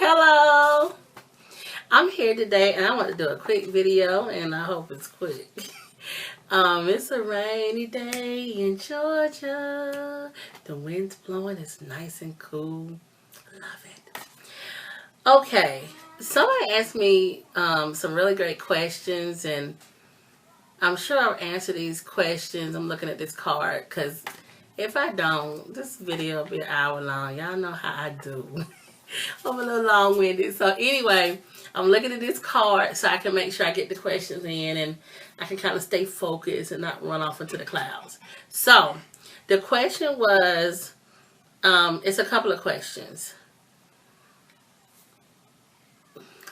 Hello, I'm here today and I want to do a quick video and I hope it's quick. It's a rainy day in Georgia. The wind's blowing, it's nice and cool. Love it. Okay, somebody asked me some really great questions and I'm sure I'll answer these questions. I'm looking at this card because if I don't, this video will be an hour long. Y'all know how I do. I'm a little long-winded. So anyway, I'm looking at this card so I can make sure I get the questions in and I can kind of stay focused and not run off into the clouds. So the question was, it's a couple of questions.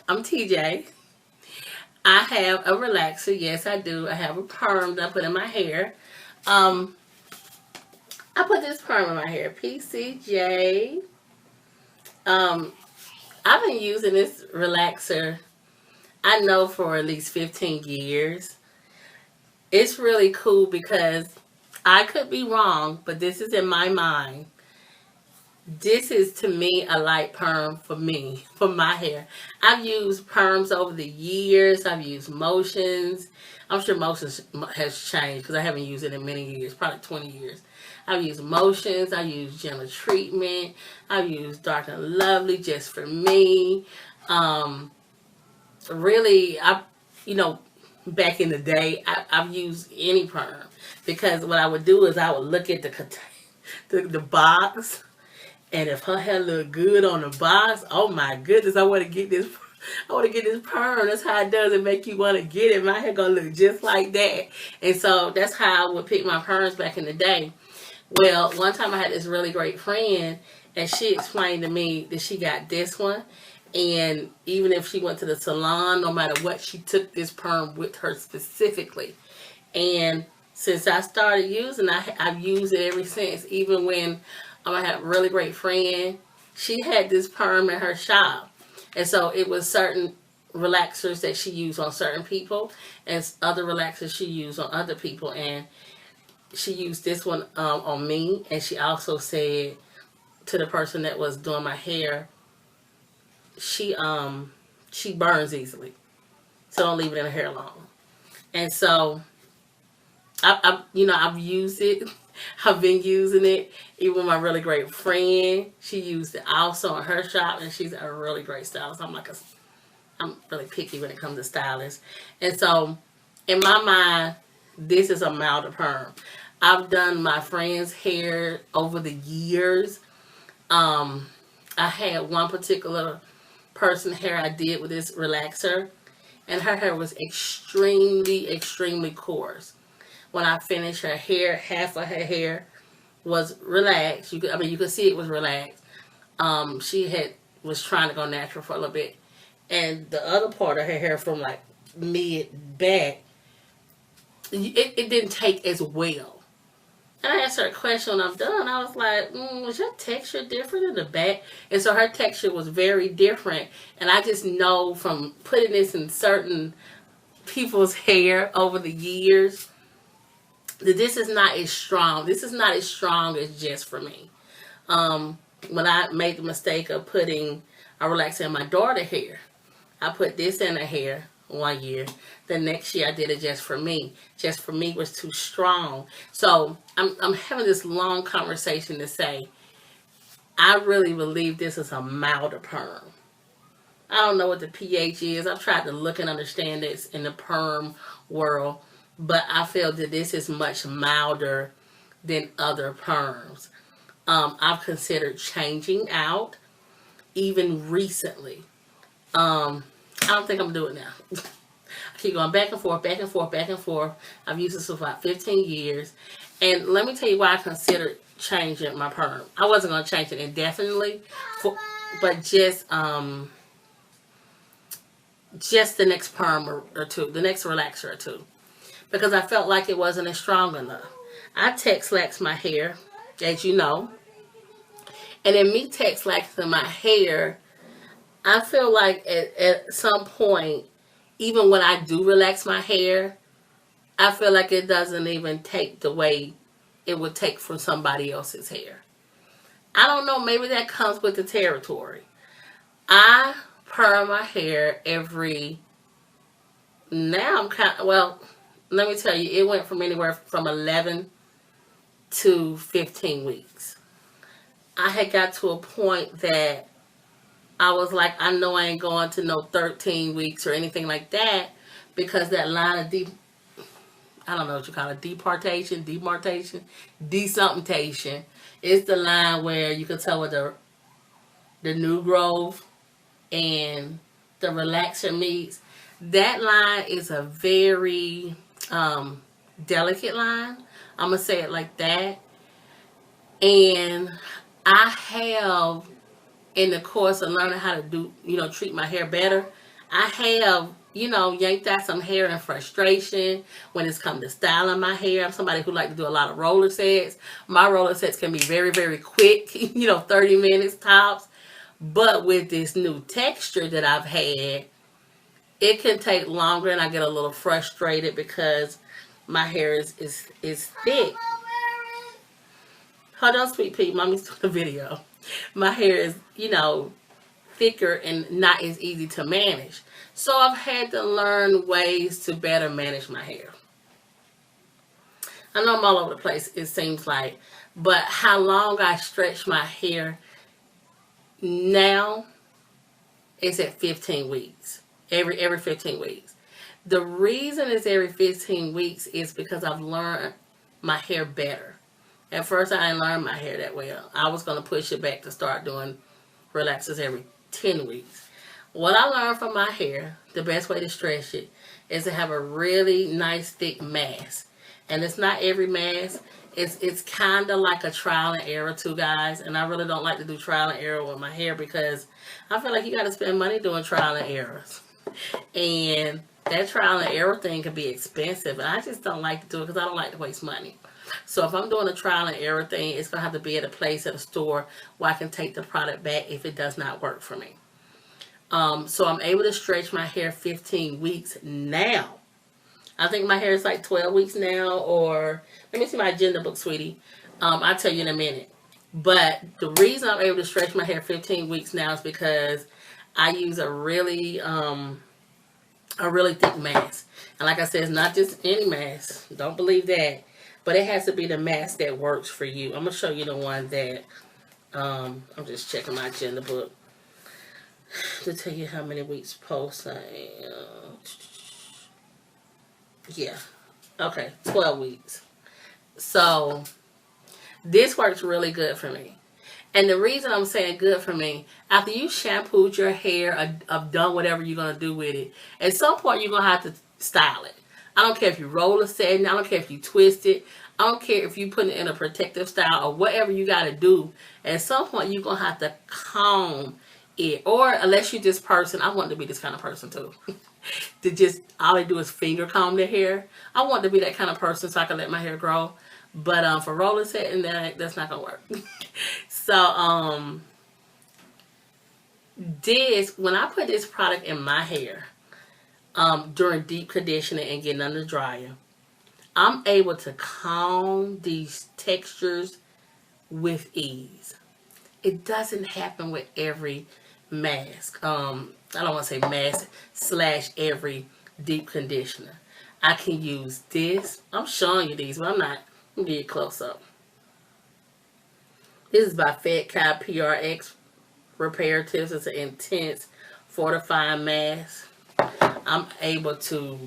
I'm TJ. I have a relaxer. Yes, I do. I have a perm that I put in my hair. I put this perm in my hair. PCJ. I've been using this relaxer, I know, for at least 15 years. It's really cool because I could be wrong, but this is in my mind. This is, to me, a light perm for me, for my hair. I've used perms over the years. I've used motions. I'm sure motions has changed because I haven't used it in many years, probably 20 years. I've used motions. I've used gentle treatment. I've used dark and lovely just for me. Really, back in the day, I've used any perm because what I would do is I would look at the box. And if her hair look good on the box, oh my goodness, I want to get this. I want to get this perm. That's how it does. It make you want to get it. My hair gonna look just like that. And so that's how I would pick my perms back in the day. Well, one time I had this really great friend, and she explained to me that she got this one, and even if she went to the salon, no matter what, she took this perm with her specifically. And since I started using, I've used it ever since. Even when I had a really great friend, she had this perm in her shop. And so it was certain relaxers that she used on certain people and other relaxers she used on other people. And she used this one on me. And she also said to the person that was doing my hair, she burns easily. So don't leave it in her hair long. And so I've used it. I've been using it. Even my really great friend, she used it also in her shop, and she's a really great stylist. I'm really picky when it comes to stylists. And so, in my mind, this is a milder perm. I've done my friend's hair over the years. I had one particular person's hair I did with this relaxer, and her hair was extremely, extremely coarse. When I finished her hair, half of her hair was relaxed. You could see it was relaxed. She was trying to go natural for a little bit, and the other part of her hair, from like mid back, it didn't take as well. And I asked her a question when I'm done. I was like, was your texture different in the back? And so her texture was very different. And I just know from putting this in certain people's hair over the years, this is not as strong. This is not as strong as just for me. When I made the mistake of putting a relaxer in my daughter's hair, I put this in her hair one year. The next year I did it just for me. Just for me was too strong. So I'm having this long conversation to say, I really believe this is a milder perm. I don't know what the pH is. I've tried to look and understand this in the perm world. But I feel that this is much milder than other perms. I've considered changing out even recently. I don't think I'm doing it now. I keep going back and forth, back and forth, back and forth. I've used this for about 15 years. And let me tell you why I considered changing my perm. I wasn't going to change it indefinitely, but just the next perm or two, the next relaxer or two. Because I felt like it wasn't as strong enough. I texlaxed my hair, as you know. And in me texlaxing my hair, I feel like at some point, even when I do relax my hair, I feel like it doesn't even take the way it would take for somebody else's hair. I don't know, maybe that comes with the territory. I perm my hair every, now I'm kind of, well, let me tell you, it went from anywhere from 11 to 15 weeks. I had got to a point that I was like, I know I ain't going to no 13 weeks or anything like that, because that line of I don't know what you call it, demarcation, desumptation. It's the line where you can tell where the new growth and the relaxer meets. That line is a very delicate line. I'm going to say it like that. And I have, in the course of learning how to do, treat my hair better, I have, yanked out some hair in frustration when it's come to styling my hair. I'm somebody who like to do a lot of roller sets. My roller sets can be very, very quick, 30 minutes tops. But with this new texture that I've had, it can take longer, and I get a little frustrated because my hair is thick. Hold on, sweet pea. Mommy's doing a video. My hair is, thicker and not as easy to manage. So I've had to learn ways to better manage my hair. I know I'm all over the place, it seems like. But how long I stretch my hair now is at 15 weeks. Every 15 weeks. The reason it's every 15 weeks is because I've learned my hair better. At first, I didn't learn my hair that well. I was going to push it back to start doing relaxers every 10 weeks. What I learned from my hair, the best way to stretch it, is to have a really nice thick mass. And it's not every mass. It's kind of like a trial and error too, guys. And I really don't like to do trial and error with my hair because I feel like you got to spend money doing trial and errors. And that trial and error thing can be expensive. And I just don't like to do it because I don't like to waste money. So if I'm doing a trial and error thing, it's going to have to be at a place, at a store, where I can take the product back if it does not work for me. So I'm able to stretch my hair 15 weeks now. I think my hair is like 12 weeks now, or let me see my agenda book, sweetie. I'll tell you in a minute. But the reason I'm able to stretch my hair 15 weeks now is because I use a really thick mask. And like I said, it's not just any mask. Don't believe that. But it has to be the mask that works for you. I'm going to show you the one that, I'm just checking my agenda book to tell you how many weeks post I am. Yeah. Okay, 12 weeks. So, this works really good for me. And the reason I'm saying good for me, after you shampooed your hair or done whatever you're going to do with it, at some point you're going to have to style it. I don't care if you roll a setting. I don't care if you twist it. I don't care if you put it in a protective style or whatever you got to do. At some point, you're going to have to comb it. Or unless you're this person, I want to be this kind of person too. To just, all they do is finger comb their hair. I want to be that kind of person so I can let my hair grow. But for roller setting, that's not going to work. So, when I put this product in my hair, during deep conditioning and getting under the dryer, I'm able to comb these textures with ease. It doesn't happen with every mask. I don't want to say mask / every deep conditioner. I can use this. I'm showing you these, but I'm not. Let me get a close up. This is by Fed Cow PRX Reparatives. It's an intense fortifying mask. I'm able to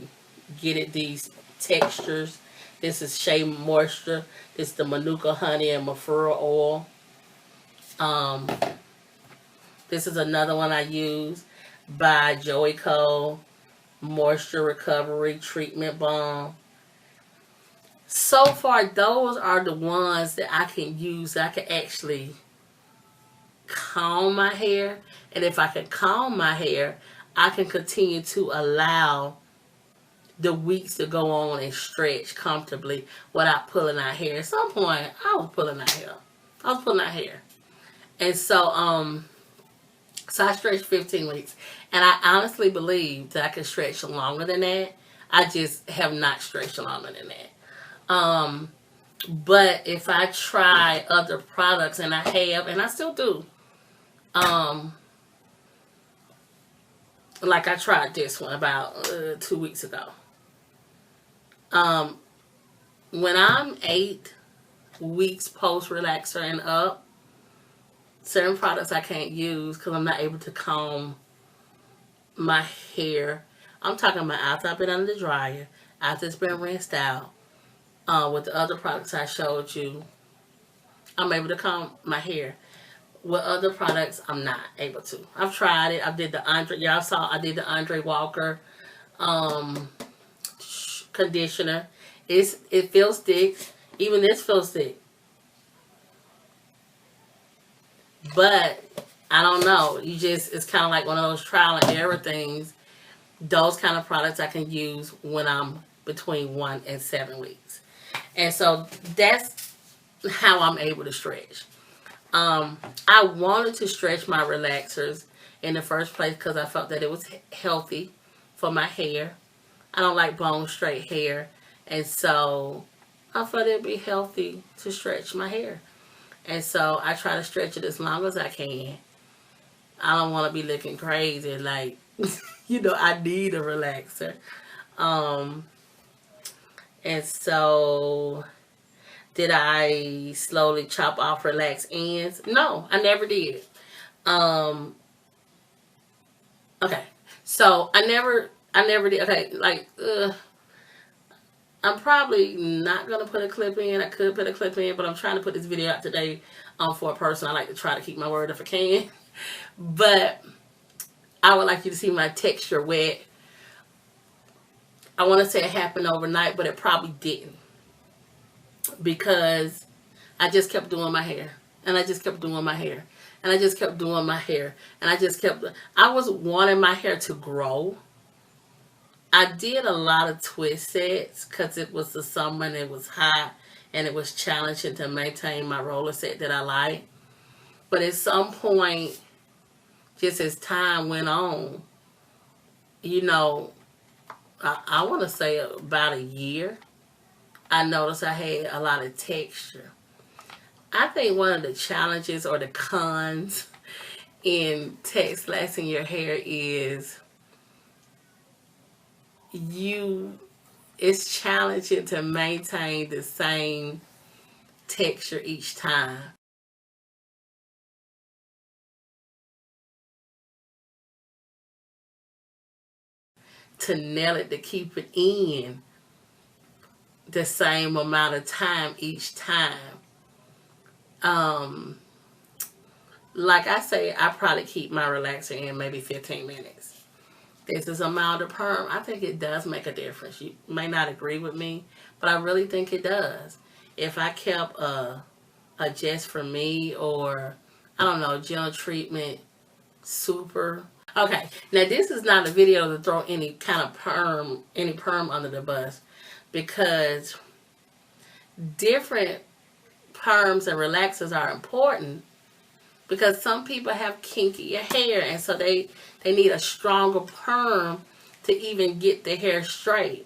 get it these textures. This is Shea Moisture. This is the Manuka Honey and Mafura Oil. This is another one I use by Joey Cole. Moisture Recovery Treatment Balm. So far, those are the ones that I can use. That I can actually comb my hair. And if I can comb my hair, I can continue to allow the weeks to go on and stretch comfortably without pulling out hair. At some point, I was pulling out hair. And so, so I stretched 15 weeks. And I honestly believe that I can stretch longer than that. I just have not stretched longer than that. But if I try other products, and I have, and I still do, like I tried this one about 2 weeks ago. When I'm 8 weeks post relaxer and up, certain products I can't use because I'm not able to comb my hair. I'm talking about after I've been under the dryer, after it's been rinsed out. With the other products I showed you, I'm able to comb my hair. With other products, I'm not able to. I've tried it. I did the Andre. Y'all saw I did the Andre Walker conditioner. It feels thick. Even this feels thick. But I don't know. It's kind of like one of those trial and error things. Those kind of products I can use when I'm between 1 and 7 weeks. And so that's how I'm able to stretch. I wanted to stretch my relaxers in the first place because I felt that it was healthy for my hair. I don't like bone straight hair. And so I thought it would be healthy to stretch my hair. And so I try to stretch it as long as I can. I don't want to be looking crazy like, I need a relaxer. And so did I slowly chop off relaxed ends? No, I never did. Okay. So I never did. Okay, I'm probably not going to put a clip in. I could put a clip in, but I'm trying to put this video out today for a person. I like to try to keep my word if I can. But I would like you to see my texture wet. I want to say it happened overnight, but it probably didn't. Because I just kept doing my hair. And I just kept doing my hair. And I just kept doing my hair. And I was wanting my hair to grow. I did a lot of twist sets because it was the summer and it was hot. And it was challenging to maintain my roller set that I like. But at some point, just as time went on, I want to say about a year, I noticed I had a lot of texture. I think one of the challenges or the cons in textlaxing your hair is it's challenging to maintain the same texture each time. To nail it, to keep it in the same amount of time each time. Like I say, I probably keep my relaxer in maybe 15 minutes. This is amount of perm. I think it does make a difference. You may not agree with me, but I really think it does. If I kept a just for me or, I don't know, gel treatment super. Okay, now this is not a video to throw any kind of perm under the bus, because different perms and relaxers are important because some people have kinky hair and so they need a stronger perm to even get the hair straight.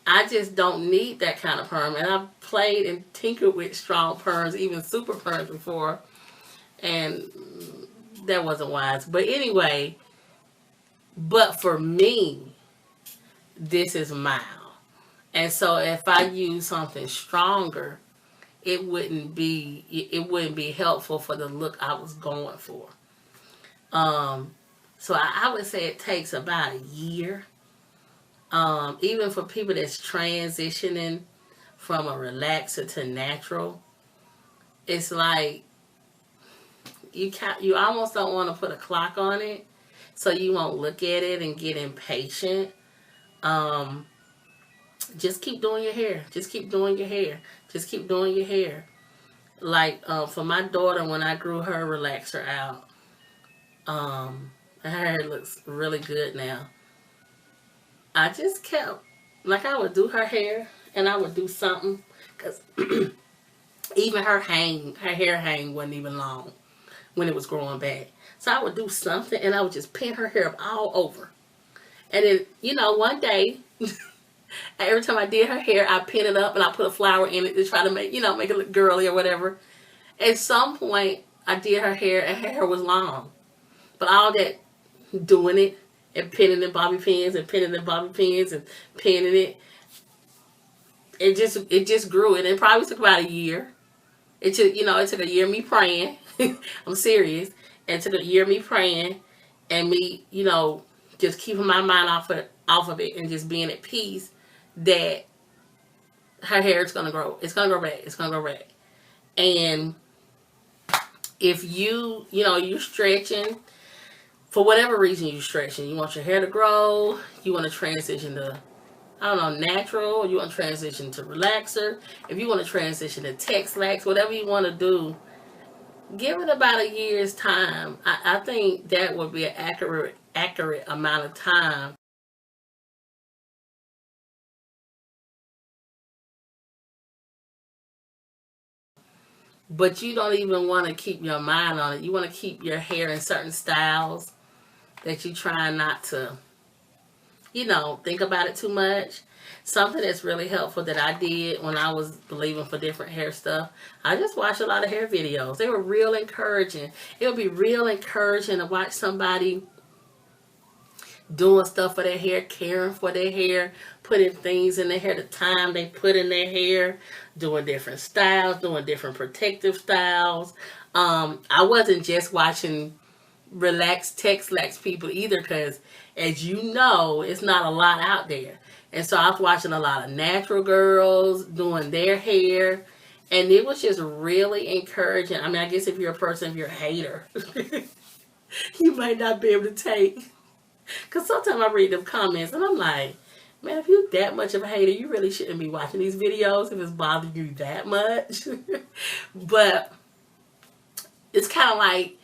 I just don't need that kind of perm, and I've played and tinkered with strong perms, even super perms before, and that wasn't wise. But anyway, but for me, this is mild. And so if I use something stronger, it wouldn't be helpful for the look I was going for. So I would say it takes about a year. Even for people that's transitioning from a relaxer to natural, it's like you almost don't want to put a clock on it, so you won't look at it and get impatient. Just keep doing your hair. Just keep doing your hair. Just keep doing your hair. Like for my daughter, when I grew her relaxer out, her hair looks really good now. I just kept, like, I would do her hair and I would do something, because even her hair hang wasn't even long when it was growing back. So I would do something and I would just pin her hair up all over. And then, one day, every time I did her hair, I pin it up and I put a flower in it to try to make it look girly or whatever. At some point, I did her hair and her hair was long. But all that doing it and pinning in bobby pins and pinning in bobby pins and pinning it. It just grew, and it probably took about a year. It took, it took a year of me praying. I'm serious. And it took a year of me praying and me, just keeping my mind off of it and just being at peace that her hair is gonna grow. It's gonna grow back. It's gonna grow back. And if you're stretching, for whatever reason you're stretching, you want your hair to grow, you want to transition to, I don't know, natural, or you want to transition to relaxer, if you want to transition to texlax, whatever you want to do, give it about a year's time. I think that would be an accurate amount of time. But you don't even want to keep your mind on it. You want to keep your hair in certain styles that you try not to, think about it too much. Something that's really helpful that I did when I was believing for different hair stuff, I just watched a lot of hair videos. They were real encouraging. It would be real encouraging to watch somebody doing stuff for their hair, caring for their hair, putting things in their hair, the time they put in their hair, doing different styles, doing different protective styles. I wasn't just watching relaxed texlax people either, because as you know, it's not a lot out there. And so I was watching a lot of natural girls doing their hair, and it was just really encouraging. I mean, I guess if you're a hater, you might not be able to take. Because sometimes I read them comments and I'm like, man, if you're that much of a hater, you really shouldn't be watching these videos if it's bothering you that much. But it's kind of like,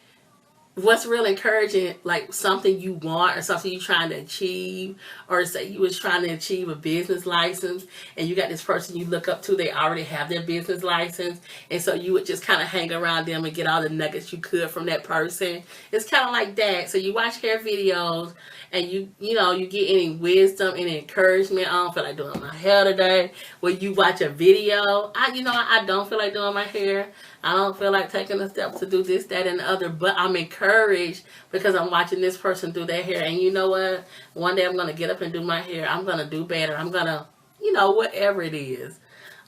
what's real encouraging, like something you want or something you're trying to achieve, or say you was trying to achieve a business license and you got this person you look up to, they already have their business license, and so you would just kind of hang around them and get all the nuggets you could from that person. It's kind of like that. So you watch hair videos and you get any wisdom, any encouragement. I don't feel like doing my hair today. When you watch a video, I don't feel like doing my hair. I don't feel like taking the steps to do this, that, and the other, but I'm encouraged because I'm watching this person do their hair. And you know what? One day I'm going to get up and do my hair. I'm going to do better. I'm going to, whatever it is.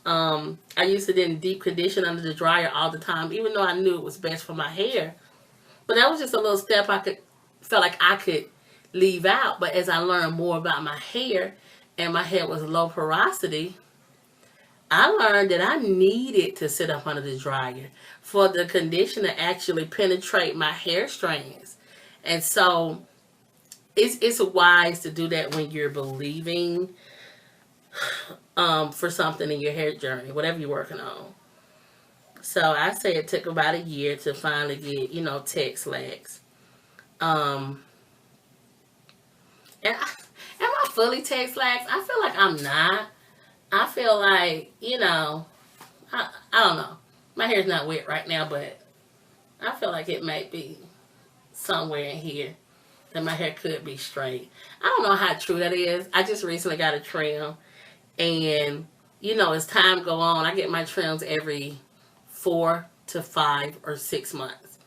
I used to then deep condition under the dryer all the time, even though I knew it was best for my hair. But that was just a little step felt like I could leave out. But as I learned more about my hair, and my hair was low porosity, I learned that I needed to sit up under the dryer for the conditioner to actually penetrate my hair strands. And so it's wise to do that when you're believing for something in your hair journey, whatever you're working on. So I say it took about a year to finally get, texlax. Am I fully texlax? I feel like I'm not. I feel like, I don't know. My hair's not wet right now, but I feel like it might be somewhere in here that my hair could be straight. I don't know how true that is. I just recently got a trim, and, as time go on, I get my trims every 4 to 5 or 6 months.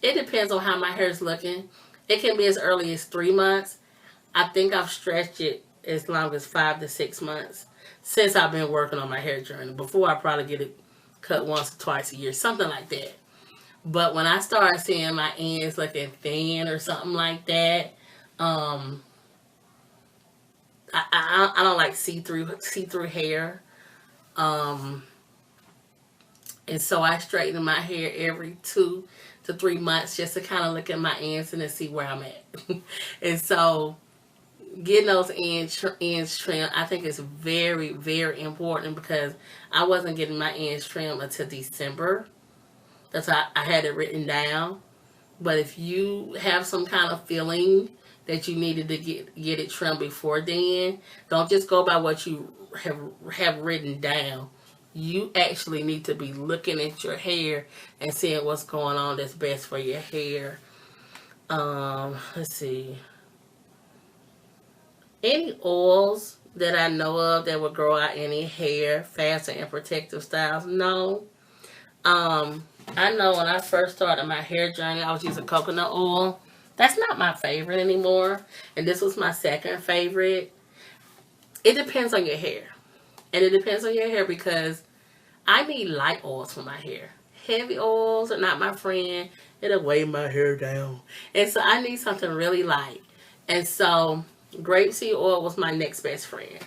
It depends on how my hair's looking. It can be as early as 3 months. I think I've stretched it as long as 5 to 6 months since I've been working on my hair journey. Before, I probably get it cut once or twice a year, something like that. But when I start seeing my ends looking thin or something like that, I don't like see-through hair. And so I straighten my hair every 2 to 3 months just to kind of look at my ends and to see where I'm at. And so getting those ends trimmed, I think is very, very important, because I wasn't getting my ends trimmed until December. That's how I had it written down. But if you have some kind of feeling that you needed to get it trimmed before then, don't just go by what you have written down. You actually need to be looking at your hair and seeing what's going on that's best for your hair. Let's see. Any oils that I know of that would grow out any hair faster and protective styles? No. I know when I first started my hair journey, I was using coconut oil. That's not my favorite anymore. And this was my second favorite. It depends on your hair. And it depends on your hair because I need light oils for my hair. Heavy oils are not my friend. It'll weigh my hair down. And so I need something really light. And so grapeseed oil was my next best friend.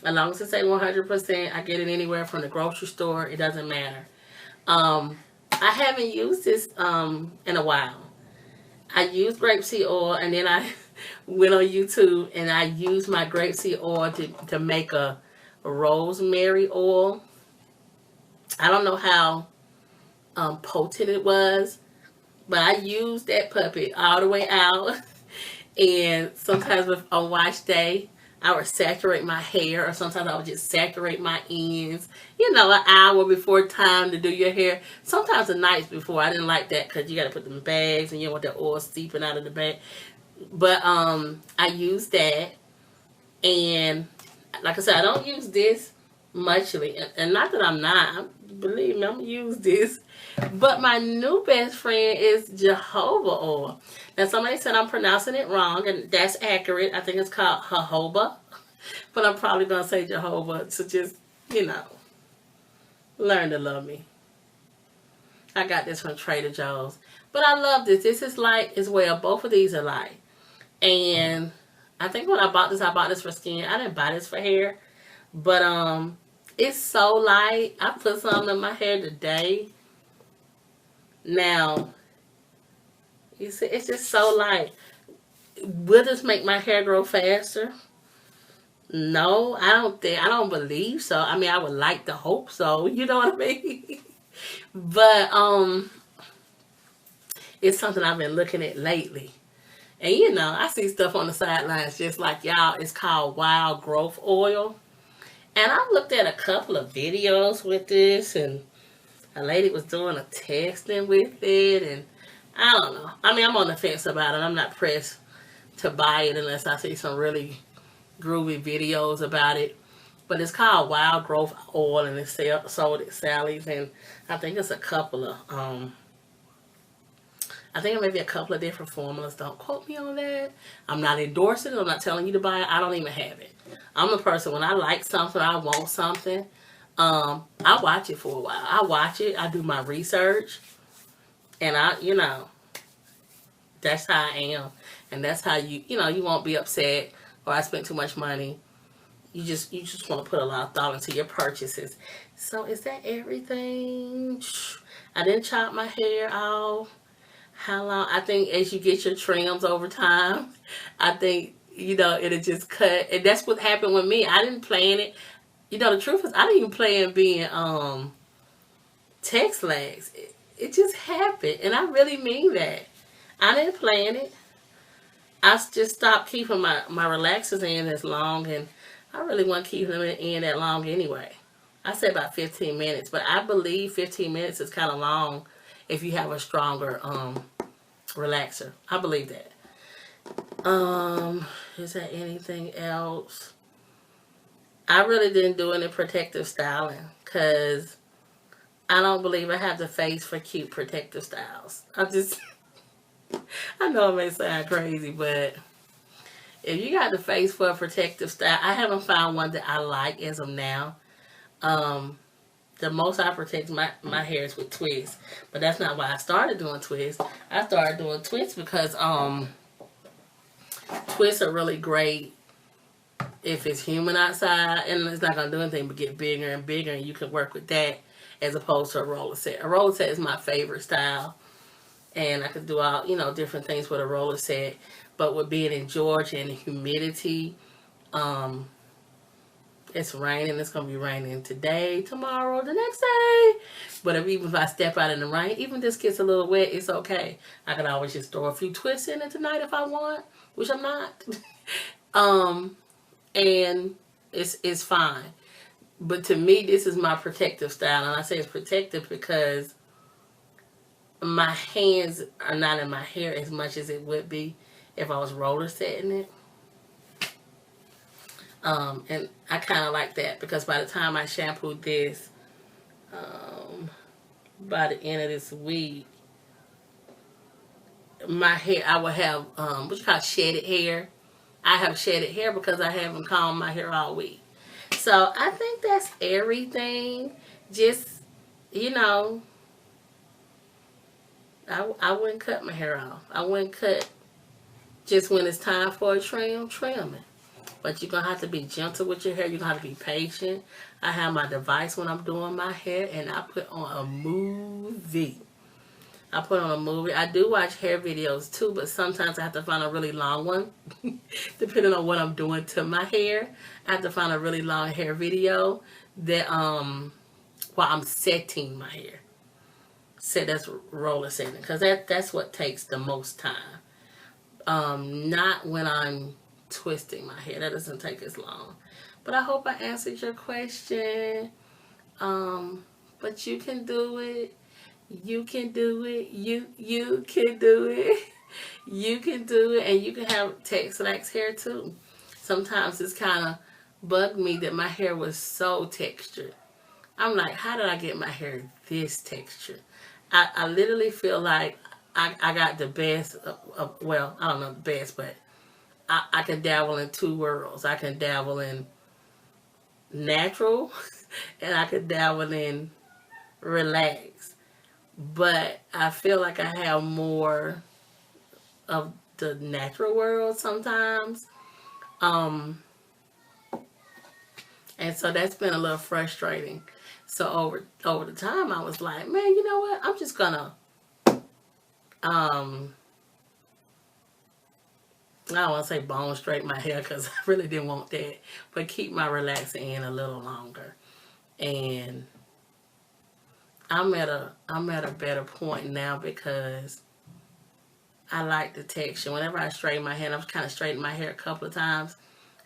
As long as it say 100%, I get it anywhere from the grocery store. It doesn't matter. I haven't used this in a while. I used grapeseed oil, and then I went on YouTube and I used my grapeseed oil to make a rosemary oil. I don't know how potent it was, but I used that puppy all the way out. And sometimes on wash day, I would saturate my hair, or sometimes I would just saturate my ends, you know, an hour before time to do your hair. Sometimes the nights before. I didn't like that because you got to put them in bags and you don't want the oil seeping out of the bag. But I used that. And like I said, I don't use this muchly. And not that I'm not. Believe me, I'm going to use this. But my new best friend is jojoba oil. Now, somebody said I'm pronouncing it wrong, and that's accurate. I think it's called jojoba. But I'm probably going to say jojoba to just, you know, learn to love me. I got this from Trader Joe's. But I love this. This is light as well. Both of these are light. And I think when I bought this for skin. I didn't buy this for hair. But it's so light. I put some in my hair today. Now, you see, it's just so light. Will this make my hair grow faster? No, I don't believe so. I mean, I would like to hope so. You know what I mean? But it's something I've been looking at lately. And you know, I see stuff on the sidelines just like y'all. It's called wild growth oil. And I looked at a couple of videos with this, and a lady was doing a testing with it, and I don't know. I mean, I'm on the fence about it. I'm not pressed to buy it unless I see some really groovy videos about it. But it's called Wild Growth Oil, and it's sold at Sally's, and I think it's a couple of, I think it may be a couple of different formulas. Don't quote me on that. I'm not endorsing it. I'm not telling you to buy it. I don't even have it. I'm a person, when I like something, I want something, I watch it for a while. I watch it. I do my research. And you know, that's how I am. And that's how you know, you won't be upset or I spent too much money. You just want to put a lot of thought into your purchases. So is that everything? I didn't chop my hair off. How long? I think as you get your trims over time, I think, you know, it'll just cut. And that's what happened with me. I didn't plan it. You know, the truth is, I didn't even plan being Texlaxed. It just happened. And I really mean that. I didn't plan it. I just stopped keeping my relaxers in as long, and I really wasn't keeping them in that long anyway. I say about 15 minutes, but I believe 15 minutes is kind of long if you have a stronger relaxer. I believe that. Is there anything else? I really didn't do any protective styling because I don't believe I have the face for cute protective styles. I know it may sound crazy, but if you got the face for a protective style, I haven't found one that I like as of now. The most I protect my hair is with twists, but that's not why I started doing twists. I started doing twists because twists are really great if it's humid outside, and it's not going to do anything but get bigger and bigger, and you can work with that as opposed to a roller set. A roller set is my favorite style, and I could do all, you know, different things with a roller set. But with being in Georgia and the humidity, it's raining. It's going to be raining today, tomorrow, the next day. But even if I step out in the rain, even this gets a little wet, it's okay. I can always just throw a few twists in it tonight if I want, which I'm not. And it's fine. But to me, this is my protective style. And I say it's protective because my hands are not in my hair as much as it would be if I was roller setting it. And I kind of like that because by the time I shampoo this, by the end of this week, my hair, I would have, what you call shedded hair. I have shedded hair because I haven't combed my hair all week. So I think that's everything. Just, you know, I wouldn't cut my hair off. I wouldn't cut just when it's time for a trim it. But you're going to have to be gentle with your hair. You're going to have to be patient. I have my device when I'm doing my hair, and I put on a movie. I do watch hair videos too, but sometimes I have to find a really long one. Depending on what I'm doing to my hair, I have to find a really long hair video that while I'm setting my hair. That's roller setting, because that's what takes the most time. Not when I'm twisting my hair. That doesn't take as long. But I hope I answered your question. But you can do it. You can do it. You can do it. You can do it. And you can have texlaxed hair too. Sometimes it's kind of bugged me that my hair was so textured. I'm like, how did I get my hair this textured? I literally feel like I got the best of, well, I don't know the best, but I can dabble in two worlds. I can dabble in natural and I can dabble in relaxed. But I feel like I have more of the natural world sometimes. And so that's been a little frustrating. So over the time, I was like, man, you know what? I'm just gonna, I don't want to say bone straight my hair because I really didn't want that, but keep my relaxing in a little longer. And I'm at a better point now because I like the texture. Whenever I straighten my hair, I've kind of straightened my hair a couple of times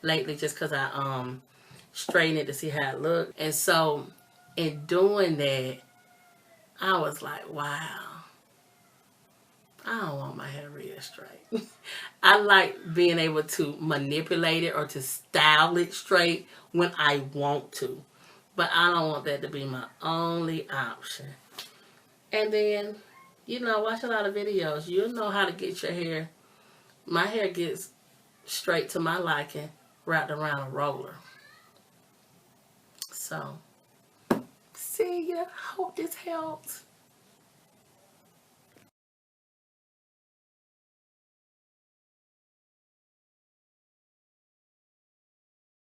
lately just because I straighten it to see how it looks. And so in doing that, I was like, wow, I don't want my hair real straight. I like being able to manipulate it or to style it straight when I want to. But I don't want that to be my only option. And then, you know, watch a lot of videos. You'll know how to get your hair. My hair gets straight to my liking wrapped around a roller. So, see ya. Hope this helps.